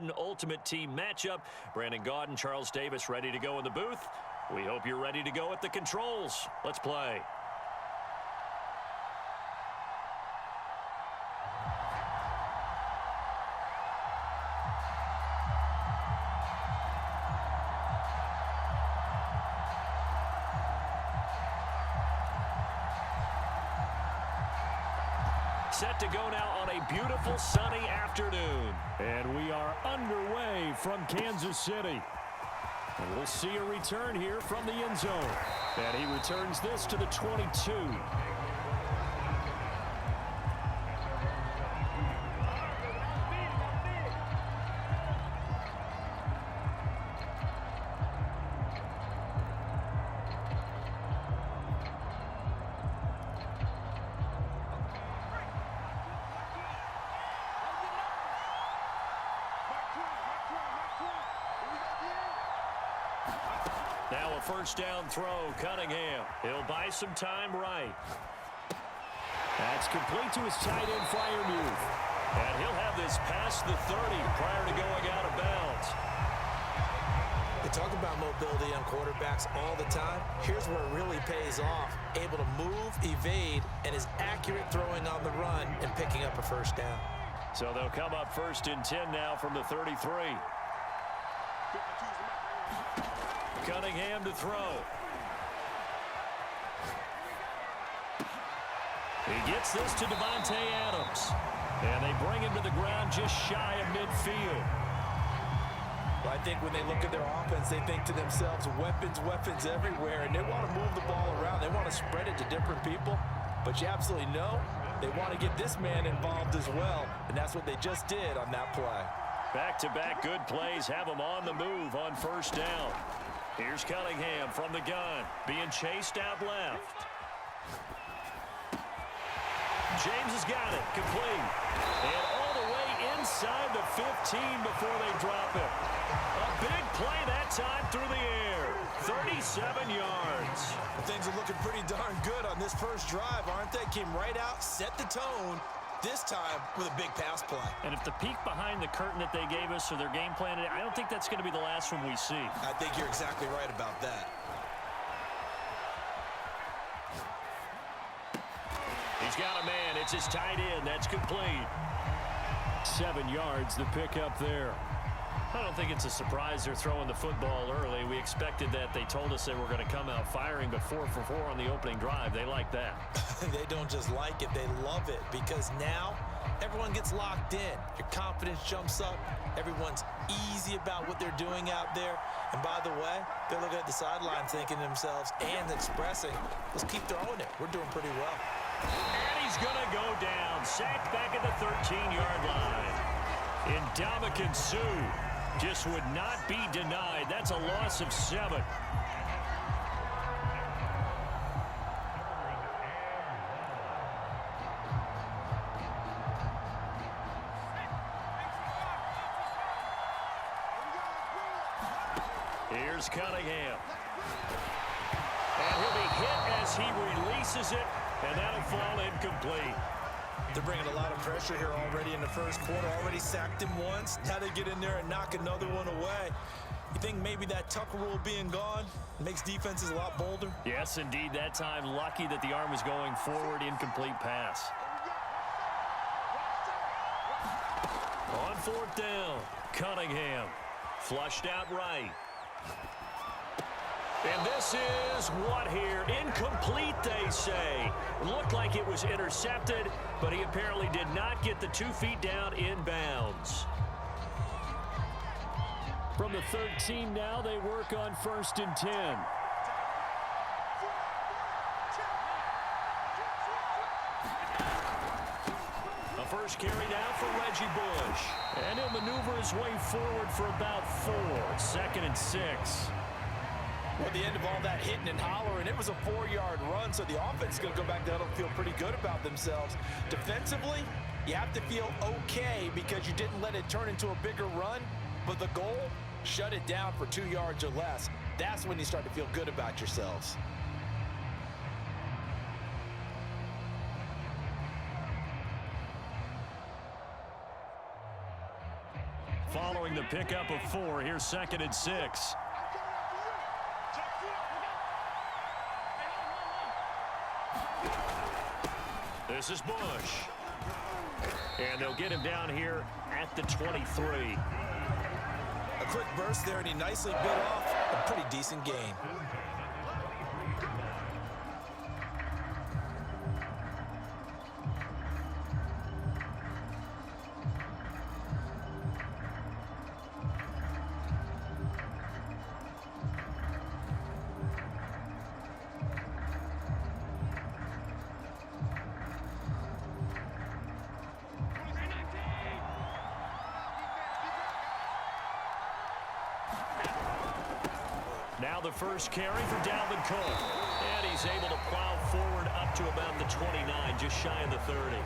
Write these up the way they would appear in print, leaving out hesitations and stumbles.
Madden Ultimate Team matchup. Brandon Gaudin, Charles Davis ready to go in the booth. We hope you're ready to go at the controls. Let's play. Set to go now on a beautiful sunny afternoon. And we are underway from Kansas City. And we'll see a return here from the end zone. And he returns this to the 22. Now a first down throw, Cunningham. He'll buy some time right. That's complete to his tight end, Freiermuth. And he'll have this past the 30 prior to going out of bounds. They talk about mobility on quarterbacks all the time. Here's where it really pays off. Able to move, evade, and is accurate throwing on the run and picking up a first down. So they'll come up first and 10 now from the 33. Cunningham to throw. He gets this to Davante Adams. And they bring him to the ground just shy of midfield. Well, I think when they look at their offense, they think to themselves, weapons, weapons everywhere, and they want to move the ball around. They want to spread it to different people. But you absolutely know they want to get this man involved as well, and that's what they just did on that play. Back-to-back good plays have him on the move on first down. Here's Cunningham from the gun, being chased out left. James has got it, complete. And all the way inside the 15 before they drop it. A big play that time through the air. 37 yards. Things are looking pretty darn good on this first drive, aren't they? Came right out, set the tone, this time with a big pass play. And if the peek behind the curtain that they gave us or their game plan, I don't think that's going to be the last one we see. I think you're exactly right about that. He's got a man. It's his tight end. That's complete. 7 yards, the pickup there. I don't think it's a surprise they're throwing the football early. We expected that. They told us they were going to come out firing, but 4 for 4 on the opening drive. They like that. They don't just like it, they love it, because now everyone gets locked in. Your confidence jumps up. Everyone's easy about what they're doing out there. And by the way, they're looking at the sideline thinking to themselves and expressing, let's keep throwing it. We're doing pretty well. And he's going to go down. Sacked back at the 13-yard line. Ndamukong Suh just would not be denied. That's a loss of 7. Here's Cunningham. And he'll be hit as he releases it, and that'll fall incomplete. They're bringing a lot of pressure here already in the first quarter. Already sacked him once. Now they get in there and knock another one away. You think maybe that Tucker rule being gone makes defenses a lot bolder? Yes, indeed. That time, lucky that the arm is going forward. Incomplete pass. On fourth down, Cunningham. Flushed out right. And this is what here? Incomplete, they say. Looked like it was intercepted, but he apparently did not get the 2 feet down in bounds. From the 13 now, they work on first and 10. A first carry now for Reggie Bush. And he'll maneuver his way forward for about 4. 2nd and 6. Well, at the end of all that hitting and hollering, it was a 4-yard run, so the offense is going to go back there and feel pretty good about themselves. Defensively, you have to feel okay because you didn't let it turn into a bigger run, but the goal, shut it down for 2 yards or less. That's when you start to feel good about yourselves. Following the pickup of 4. Here's 2nd and 6. This is Bush. And they'll get him down here at the 23. A quick burst there, and he nicely bit off a pretty decent gain. Now the first carry for Dalvin Cook. And he's able to plow forward up to about the 29, just shy of the 30.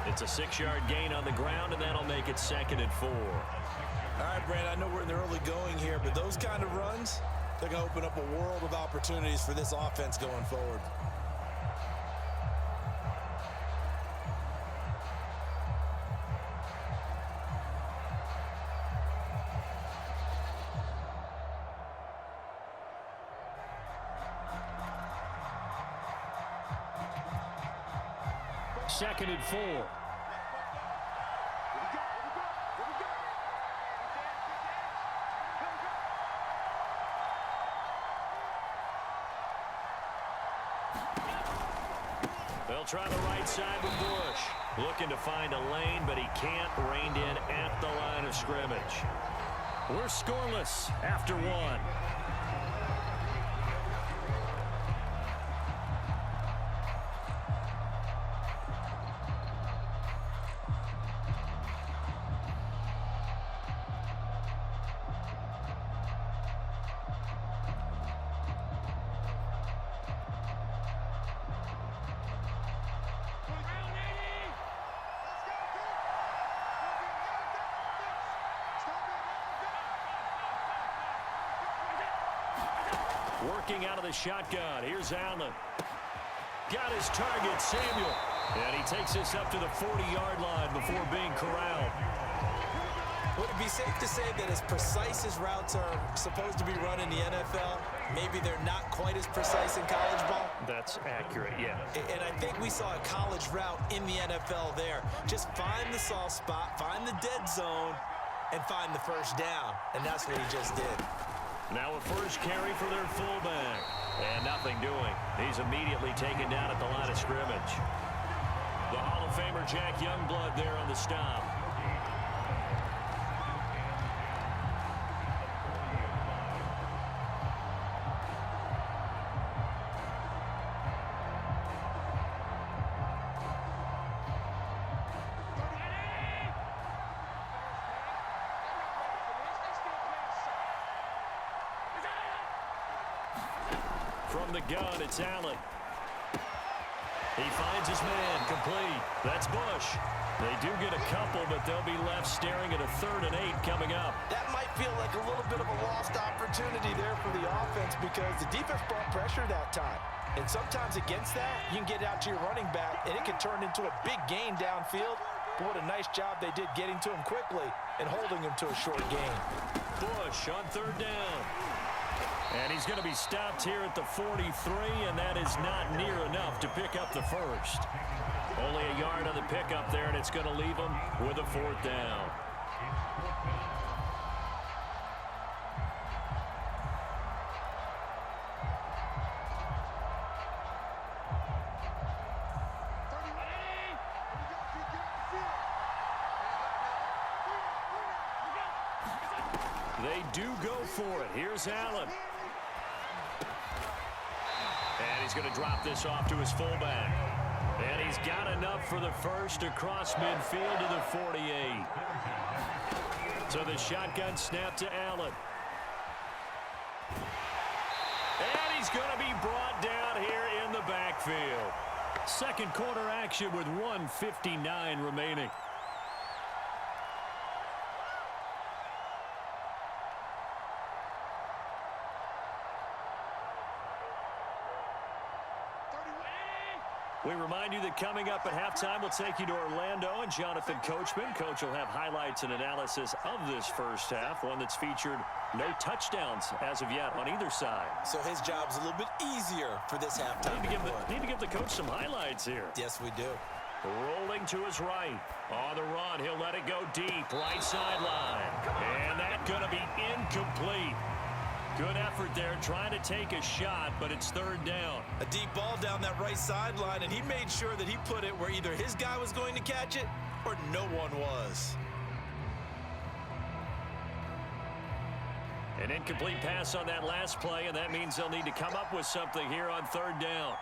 It's a 6-yard gain on the ground, and that'll make it 2nd and 4. All right, Brand, I know we're in the early going here, but those kind of runs, they're going to open up a world of opportunities for this offense going forward. Second and 4. They'll try the right side with Bush. Looking to find a lane, but he can't. Reined in at the line of scrimmage. We're scoreless after 1. Working out of the shotgun. Here's Allen. Got his target, Samuel. And he takes this up to the 40-yard line before being corralled. Would it be safe to say that as precise as routes are supposed to be run in the NFL, maybe they're not quite as precise in college ball? That's accurate, yeah. And I think we saw a college route in the NFL there. Just find the soft spot, find the dead zone, and find the first down. And that's what he just did. Now a first carry for their fullback. And nothing doing. He's immediately taken down at the line of scrimmage. The Hall of Famer Jack Youngblood there on the stop. From the gun, it's Allen. He finds his man, complete. That's Bush. They do get a couple, but they'll be left staring at a 3rd and 8 coming up. That might feel like a little bit of a lost opportunity there for the offense because the defense brought pressure that time. And sometimes against that, you can get out to your running back, and it can turn into a big gain downfield. But what a nice job they did getting to him quickly and holding him to a short gain. Bush on 3rd down. And he's going to be stopped here at the 43, and that is not near enough to pick up the first. Only a yard on the pickup there, and it's going to leave him with a 4th down. They do go for it. Here's Allen. And he's going to drop this off to his fullback. And he's got enough for the first across midfield to the 48. So the shotgun snap to Allen. And he's going to be brought down here in the backfield. Second quarter action with 1:59 remaining. We remind you that coming up at halftime, we'll take you to Orlando and Jonathan Coachman. Coach will have highlights and analysis of this first half, one that's featured no touchdowns as of yet on either side. So his job's a little bit easier for this halftime. Need to give the coach some highlights here. Yes, we do. Rolling to his right. On the run, he'll let it go deep. Right sideline. And that's going to be incomplete. Good effort there, trying to take a shot, but it's third down. A deep ball down that right sideline, and he made sure that he put it where either his guy was going to catch it or no one was. An incomplete pass on that last play, and that means they'll need to come up with something here on third down.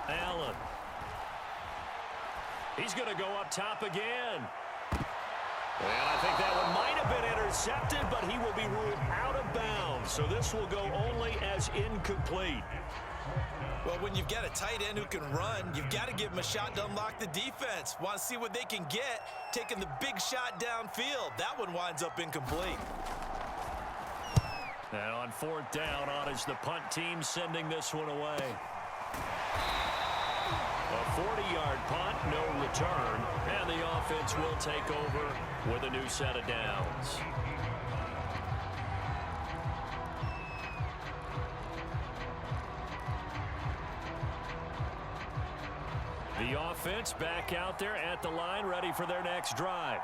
Allen. He's going to go up top again. And I think that one might have been intercepted, but he will be ruled out of bounds. So this will go only as incomplete. Well, when you've got a tight end who can run, you've got to give him a shot to unlock the defense. Want to see what they can get, taking the big shot downfield. That one winds up incomplete. And on fourth down, on is the punt team sending this one away. A 40-yard punt, no return, and the offense will take over with a new set of downs. The offense back out there at the line, ready for their next drive.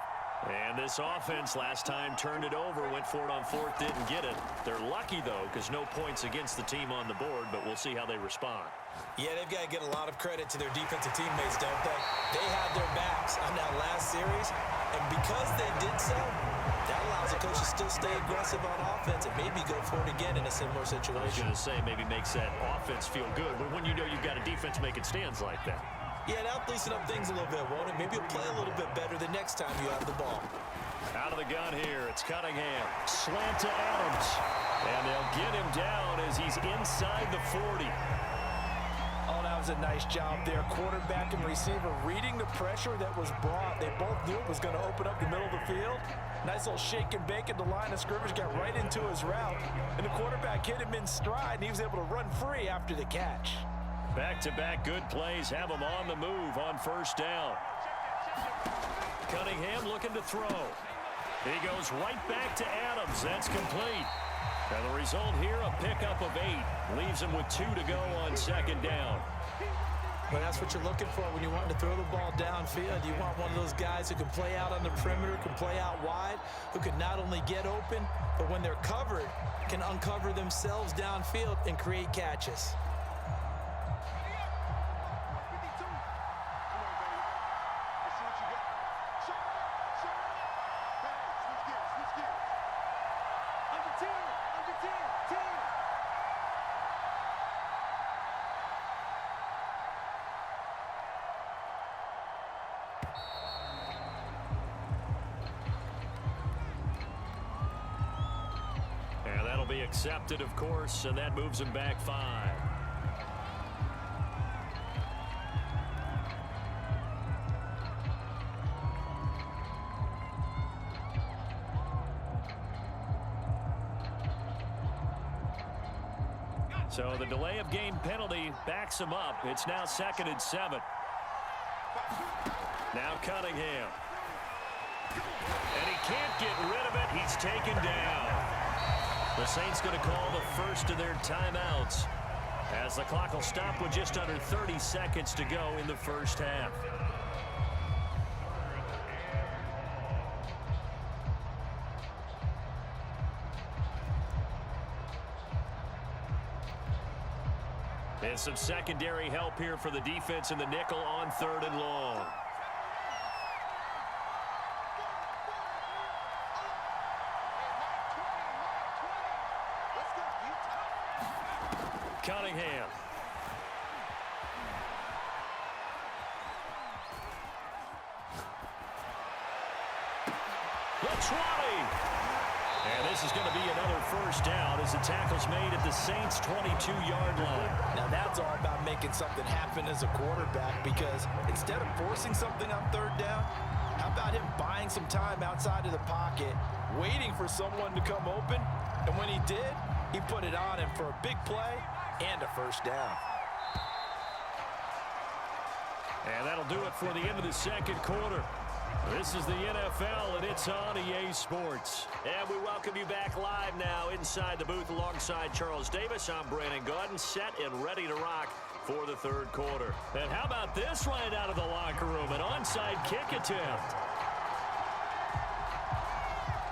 And this offense last time turned it over, went for it on fourth, didn't get it. They're lucky, though, because no points against the team on the board, but we'll see how they respond. Yeah, they've got to get a lot of credit to their defensive teammates, don't they? They had their backs on that last series, and because they did so, that allows the coach to still stay aggressive on offense and maybe go for it again in a similar situation. I was going to say, maybe makes that offense feel good, but when you know you've got a defense making stands like that. Yeah, that'll loosen up things a little bit, won't it? Maybe you'll play a little bit better the next time you have the ball. Out of the gun here, it's Cunningham. Slant to Adams. And they'll get him down as he's inside the 40. Oh, that was a nice job there. Quarterback and receiver reading the pressure that was brought. They both knew it was going to open up the middle of the field. Nice little shake and bake at the line of scrimmage, got right into his route. And the quarterback hit him in stride, and he was able to run free after the catch. Back-to-back good plays have him on the move on first down. Cunningham looking to throw. He goes right back to Adams. That's complete. And the result here, a pickup of 8. Leaves him with 2 to go on second down. Well, that's what you're looking for when you want to throw the ball downfield. You want one of those guys who can play out on the perimeter, can play out wide, who can not only get open, but when they're covered, can uncover themselves downfield and create catches. Be accepted, of course, and that moves him back 5. So the delay of game penalty backs him up. It's now 2nd and 7. Now Cunningham. And he can't get rid of it. He's taken down. The Saints going to call the first of their timeouts as the clock will stop with just under 30 seconds to go in the first half. And some secondary help here for the defense in the nickel on 3rd and long. Cunningham. The 20. And this is going to be another first down as the tackle's made at the Saints' 22-yard line. Now that's all about making something happen as a quarterback, because instead of forcing something on third down, how about him buying some time outside of the pocket, waiting for someone to come open, and when he did, he put it on him for a big play and a first down. And that'll do it for the end of the second quarter. This is the NFL, and it's on EA Sports. And we welcome you back live now inside the booth alongside Charles Davis. I'm Brandon Gaudin, set and ready to rock for the third quarter. And how about this right out of the locker room, an onside kick attempt.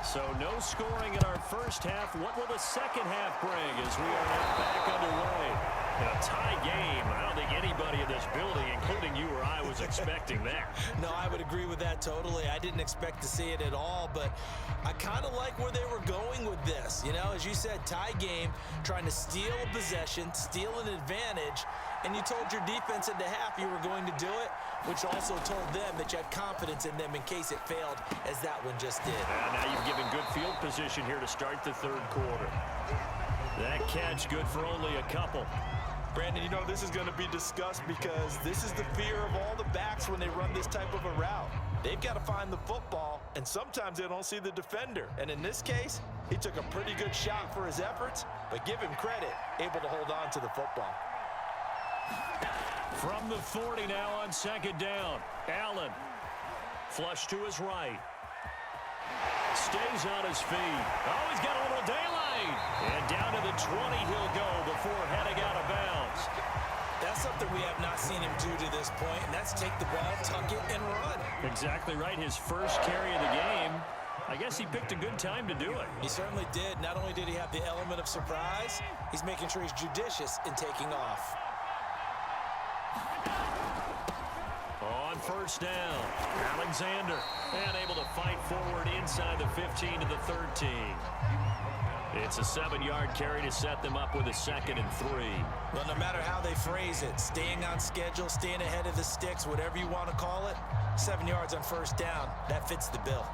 So no scoring in our first half. What will the second half bring as we are now back underway? A tie game. I don't think anybody in this building, including you or I, was expecting that. No, I would agree with that totally. I didn't expect to see it at all, but I kind of like where they were going with this. You know, as you said, tie game, trying to steal a possession, steal an advantage, and you told your defense at the half you were going to do it, which also told them that you had confidence in them in case it failed, as that one just did. And now you've given good field position here to start the third quarter. That catch good for only a couple. Brandon, you know, this is going to be discussed because this is the fear of all the backs when they run this type of a route. They've got to find the football, and sometimes they don't see the defender. And in this case, he took a pretty good shot for his efforts, but give him credit, able to hold on to the football. From the 40 now on second down. Allen. Flush to his right. Stays on his feet. Oh, he's got a little daylight. And down to the 20 he'll go before heading out of bounds. That's something we have not seen him do to this point, and that's take the ball, tuck it, and run. Exactly right. His first carry of the game. I guess he picked a good time to do it. He certainly did. Not only did he have the element of surprise, he's making sure he's judicious in taking off. On first down, Alexander, and able to fight forward inside the 15 to the 13. It's a 7-yard carry to set them up with a 2nd and 3. Well, no matter how they phrase it, staying on schedule, staying ahead of the sticks, whatever you want to call it, 7 yards on first down, that fits the bill.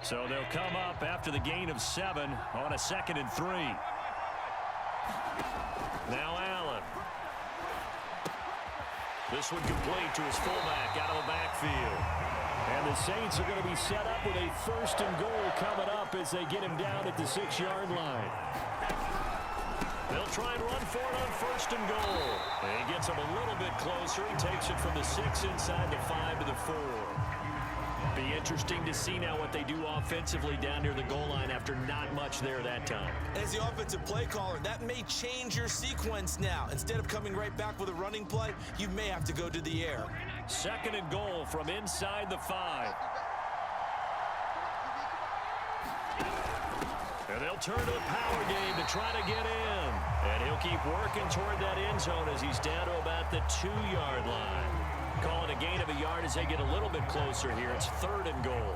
So they'll come up after the gain of 7 on a 2nd and 3. Now Allen. This one complete to his fullback out of the backfield. And the Saints are going to be set up with a 1st and goal coming up as they get him down at the 6-yard line. They'll try and run for it on 1st and goal. And he gets him a little bit closer. He takes it from the 6 inside the 5 to the 4. Be interesting to see now what they do offensively down near the goal line after not much there that time. As the offensive play caller, that may change your sequence now. Instead of coming right back with a running play, you may have to go to the air. 2nd and goal from inside the 5. And they'll turn to the power game to try to get in. And he'll keep working toward that end zone as he's down to about the 2-yard line. Calling a gain of a yard as they get a little bit closer here. It's 3rd and goal.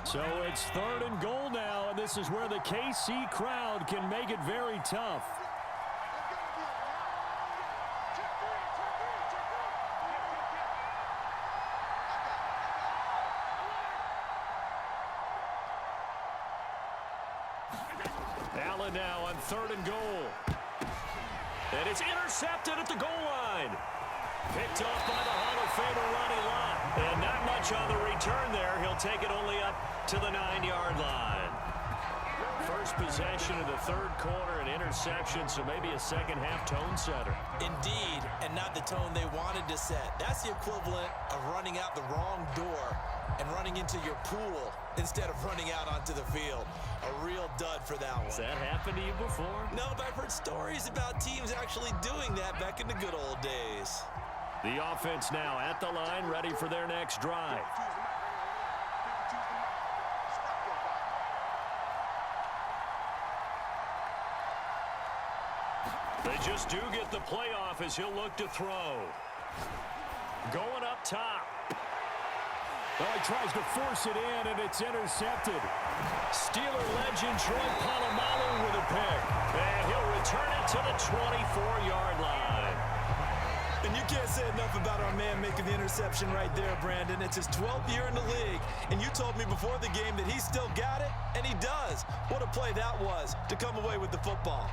So it's 3rd and goal now, and this is where the KC crowd can make it very tough. Allen now on 3rd and goal. And it's intercepted at the goal line. Picked off by the Hall of Famer Ronnie Lott. And not much on the return there. He'll take it only up to the 9-yard line. First possession of the third quarter, an interception, so maybe a second-half tone setter. Indeed, and not the tone they wanted to set. That's the equivalent of running out the wrong door and running into your pool instead of running out onto the field. A real dud for that one. Has that happened to you before? No, but I've heard stories about teams actually doing that back in the good old days. The offense now at the line, ready for their next drive. They just do get the playoff as he'll look to throw. Going up top. Well, he tries to force it in, and it's intercepted. Steeler legend Troy Polamalu with a pick. And he'll return it to the 24-yard line. And you can't say enough about our man making the interception right there, Brandon. It's his 12th year in the league, and you told me before the game that he still got it, and he does. What a play that was to come away with the football.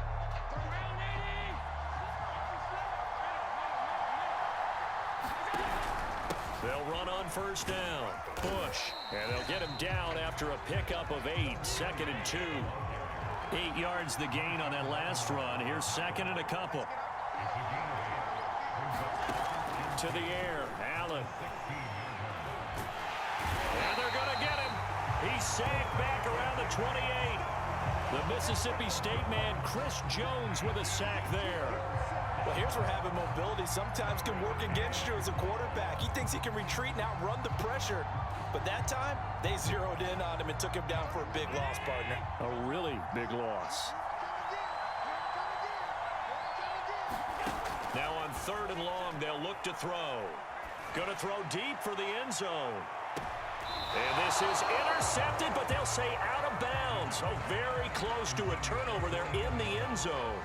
They'll run on first down. Push. And they'll get him down after a pickup of 8. 2nd and 2. 8 yards the gain on that last run. Here's 2nd and a couple. To the air. Allen. And they're going to get him. He's sacked back around the 28. The Mississippi State man, Chris Jones, with a sack there. Well, here's where having mobility sometimes can work against you as a quarterback. He thinks he can retreat and outrun the pressure. But that time, they zeroed in on him and took him down for a big loss, partner. A really big loss. Now on 3rd and long, they'll look to throw. Going to throw deep for the end zone. And this is intercepted, but they'll say out of bounds. So very close to a turnover there in the end zone.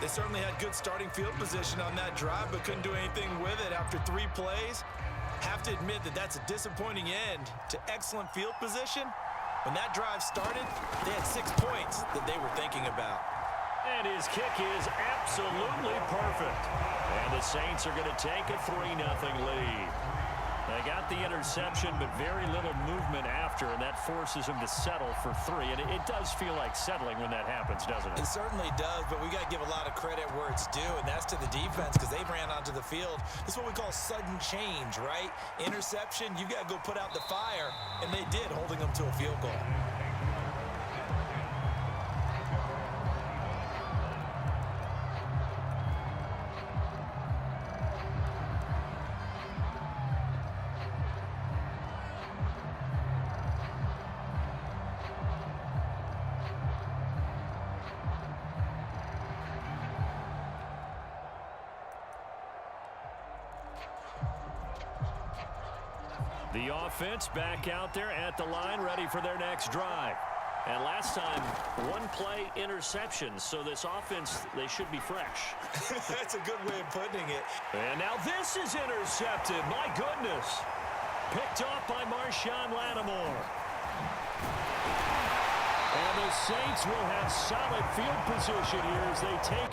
They certainly had good starting field position on that drive, but couldn't do anything with it after 3 plays. Have to admit that that's a disappointing end to excellent field position. When that drive started, they had 6 points that they were thinking about. And his kick is absolutely perfect. And the Saints are going to take a 3-0 lead. They got the interception, but very little movement after, and that forces them to settle for 3. And it does feel like settling when that happens, doesn't it? It certainly does, but we got to give a lot of credit where it's due, and that's to the defense because they ran onto the field. This is what we call sudden change, right? Interception, you got to go put out the fire, and they did, holding them to a field goal. The offense back out there at the line, ready for their next drive. And last time, 1 play interception, so this offense, they should be fresh. That's a good way of putting it. And now this is intercepted. My goodness. Picked off by Marshawn Lattimore. And the Saints will have solid field position here as they take